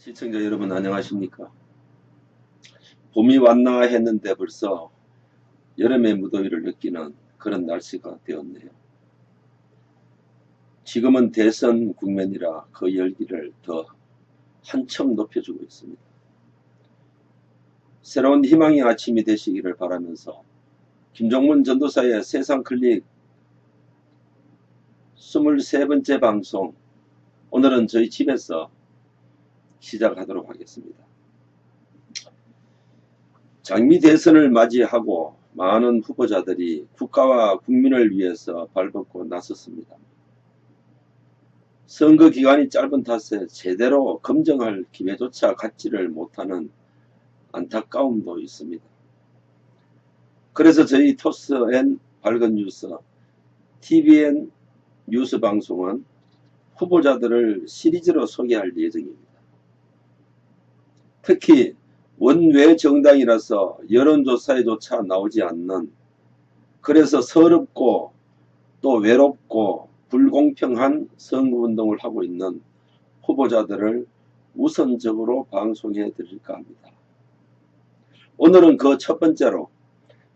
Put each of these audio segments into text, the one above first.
시청자 여러분 안녕하십니까? 봄이 왔나 했는데 벌써 여름의 무더위를 느끼는 그런 날씨가 되었네요. 지금은 대선 국면이라 그 열기를 더 한층 높여주고 있습니다. 새로운 희망의 아침이 되시기를 바라면서 김종문 전도사의 세상클릭 23번째 방송, 오늘은 저희 집에서 시작하도록 하겠습니다. 장미 대선을 맞이하고 많은 후보자들이 국가와 국민을 위해서 발벗고 나섰습니다. 선거 기간이 짧은 탓에 제대로 검증할 기회조차 갖지를 못하는 안타까움도 있습니다. 그래서 저희 토스N 밝은 뉴스, TVN 뉴스 방송은 후보자들을 시리즈로 소개할 예정입니다. 특히 원외 정당이라서 여론조사에조차 나오지 않는, 그래서 서럽고 또 외롭고 불공평한 선거운동을 하고 있는 후보자들을 우선적으로 방송해 드릴까 합니다. 오늘은 그 첫 번째로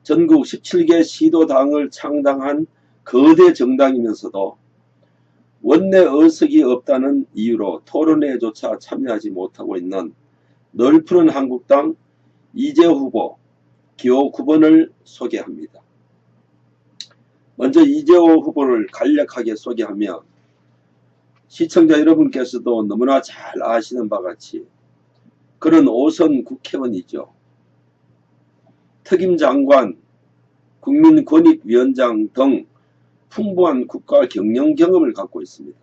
전국 17개 시도당을 창당한 거대 정당이면서도 원내 의석이 없다는 이유로 토론회조차 참여하지 못하고 있는 널푸른 한국당 이재호 후보 기호 9번을 소개합니다. 먼저 이재호 후보를 간략하게 소개하며 시청자 여러분께서도 너무나 잘 아시는 바와 같이 그는 5선 국회의원이죠. 특임장관, 국민권익위원장 등 풍부한 국가 경영 경험을 갖고 있습니다.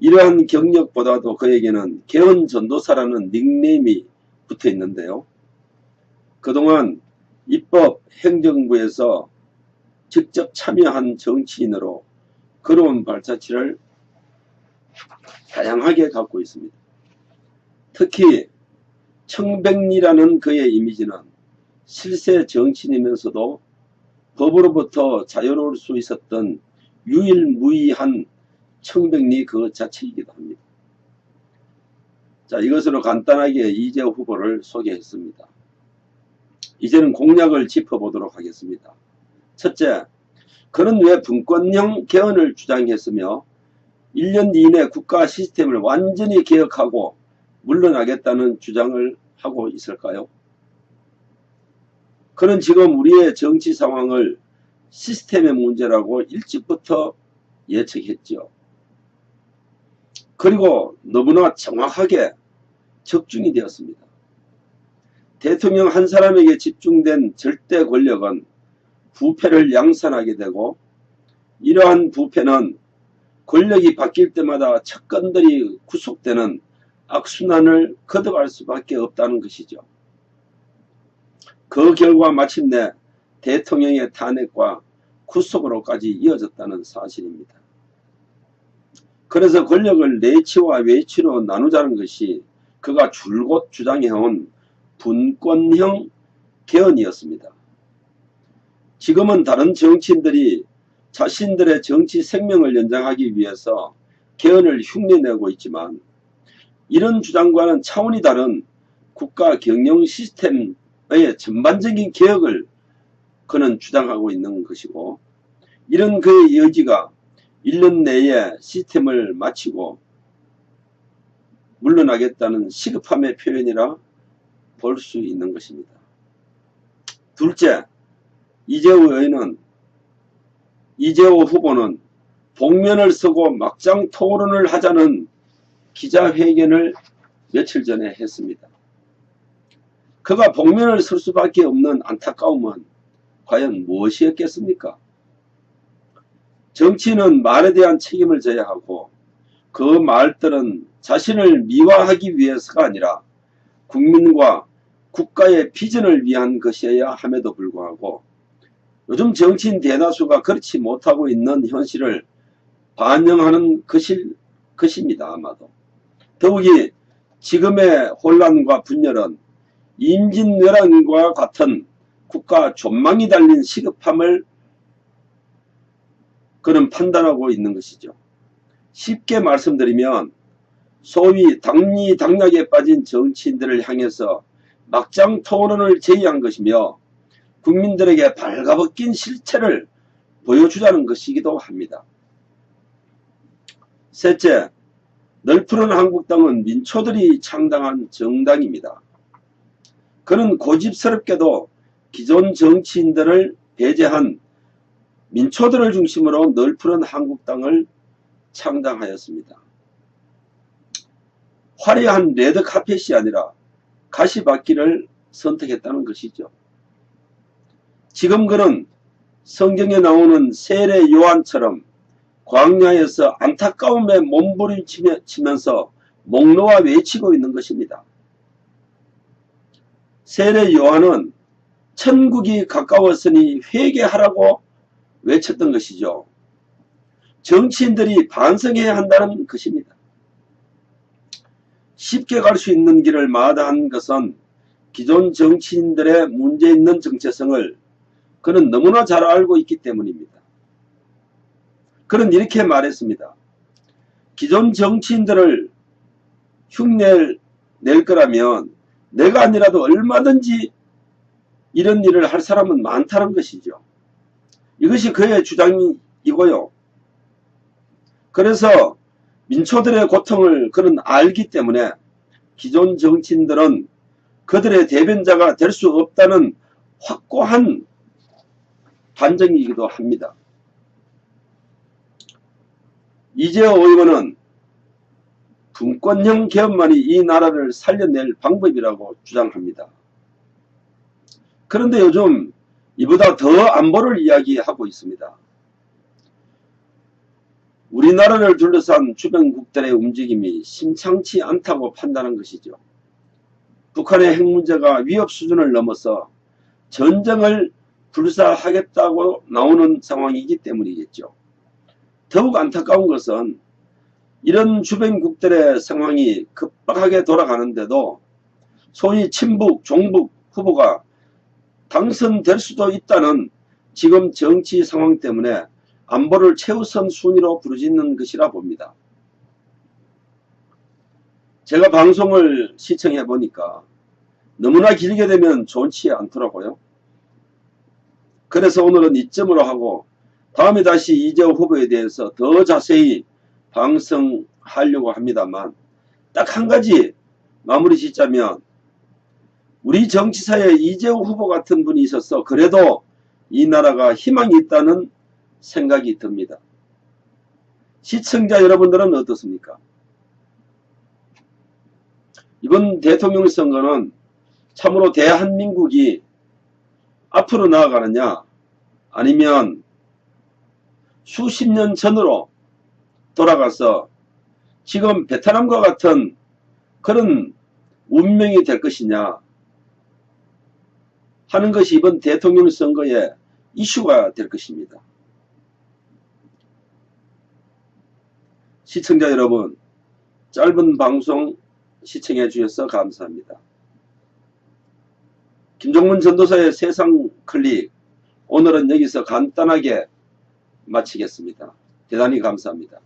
이러한 경력보다도 그에게는 개헌 전도사라는 닉네임이 붙어 있는데요. 그동안 입법, 행정부에서 직접 참여한 정치인으로 그로운 발자취를 다양하게 갖고 있습니다. 특히 청백리라는 그의 이미지는 실세 정치인이면서도 법으로부터 자유로울 수 있었던 유일무이한 청백리 그 자체이기도 합니다. 자, 이것으로 간단하게 이재호 후보를 소개했습니다. 이제는 공약을 짚어보도록 하겠습니다. 첫째, 그는 왜 분권형 개헌을 주장했으며 1년 이내 국가 시스템을 완전히 개혁하고 물러나겠다는 주장을 하고 있을까요? 그는 지금 우리의 정치 상황을 시스템의 문제라고 일찍부터 예측했죠. 그리고 너무나 정확하게 적중이 되었습니다. 대통령 한 사람에게 집중된 절대 권력은 부패를 양산하게 되고, 이러한 부패는 권력이 바뀔 때마다 척건들이 구속되는 악순환을 거듭할 수밖에 없다는 것이죠. 그 결과 마침내 대통령의 탄핵과 구속으로까지 이어졌다는 사실입니다. 그래서 권력을 내치와 외치로 나누자는 것이 그가 줄곧 주장해온 분권형 개헌이었습니다. 지금은 다른 정치인들이 자신들의 정치 생명을 연장하기 위해서 개헌을 흉내내고 있지만, 이런 주장과는 차원이 다른 국가 경영 시스템의 전반적인 개혁을 그는 주장하고 있는 것이고, 이런 그의 의지가 1년 내에 시스템을 마치고 물러나겠다는 시급함의 표현이라 볼 수 있는 것입니다. 둘째, 이재호 후보는 복면을 서고 막장 토론을 하자는 기자회견을 며칠 전에 했습니다. 그가 복면을 설 수밖에 없는 안타까움은 과연 무엇이었겠습니까? 정치인은 말에 대한 책임을 져야 하고, 그 말들은 자신을 미화하기 위해서가 아니라 국민과 국가의 비전을 위한 것이어야 함에도 불구하고, 요즘 정치인 대다수가 그렇지 못하고 있는 현실을 반영하는 것입니다. 아마도. 더욱이 지금의 혼란과 분열은 임진왜란과 같은 국가 존망이 달린 시급함을 그는 판단하고 있는 것이죠. 쉽게 말씀드리면 소위 당리당략에 빠진 정치인들을 향해서 막장 토론을 제의한 것이며 국민들에게 발가벗긴 실체를 보여주자는 것이기도 합니다. 셋째, 널푸른 한국당은 민초들이 창당한 정당입니다. 그는 고집스럽게도 기존 정치인들을 배제한 민초들을 중심으로 널푸른 한국당을 창당하였습니다. 화려한 레드카펫이 아니라 가시밭길을 선택했다는 것이죠. 지금 그는 성경에 나오는 세례 요한처럼 광야에서 안타까움에 몸부림치면서 목 놓아 외치고 있는 것입니다. 세례 요한은 천국이 가까웠으니 회개하라고 외쳤던 것이죠. 정치인들이 반성해야 한다는 것입니다. 쉽게 갈 수 있는 길을 마다한 것은 기존 정치인들의 문제 있는 정체성을 그는 너무나 잘 알고 있기 때문입니다. 그는 이렇게 말했습니다. 기존 정치인들을 흉내낼 거라면 내가 아니라도 얼마든지 이런 일을 할 사람은 많다는 것이죠. 이것이 그의 주장이고요. 그래서 민초들의 고통을 그는 알기 때문에 기존 정치인들은 그들의 대변자가 될 수 없다는 확고한 반정이기도 합니다. 이재호 의원은 분권형 개헌만이 이 나라를 살려낼 방법이라고 주장합니다. 그런데 요즘 이보다 더 안보를 이야기하고 있습니다. 우리나라를 둘러싼 주변국들의 움직임이 심상치 않다고 판단한 것이죠. 북한의 핵 문제가 위협 수준을 넘어서 전쟁을 불사하겠다고 나오는 상황이기 때문이겠죠. 더욱 안타까운 것은 이런 주변국들의 상황이 급박하게 돌아가는데도 소위 친북, 종북 후보가 당선될 수도 있다는 지금 정치 상황 때문에 안보를 최우선 순위로 부르짖는 것이라 봅니다. 제가 방송을 시청해 보니까 너무나 길게 되면 좋지 않더라고요. 그래서 오늘은 이점으로 하고 다음에 다시 이재호 후보에 대해서 더 자세히 방송하려고 합니다만 딱 한 가지 마무리 짓자면 우리 정치사에 이재호 후보 같은 분이 있어서 그래도 이 나라가 희망이 있다는 생각이 듭니다. 시청자 여러분들은 어떻습니까? 이번 대통령 선거는 참으로 대한민국이 앞으로 나아가느냐 아니면 수십 년 전으로 돌아가서 지금 베트남과 같은 그런 운명이 될 것이냐 하는 것이 이번 대통령 선거의 이슈가 될 것입니다. 시청자 여러분, 짧은 방송 시청해 주셔서 감사합니다. 김종문 전도사의 세상 클릭, 오늘은 여기서 간단하게 마치겠습니다. 대단히 감사합니다.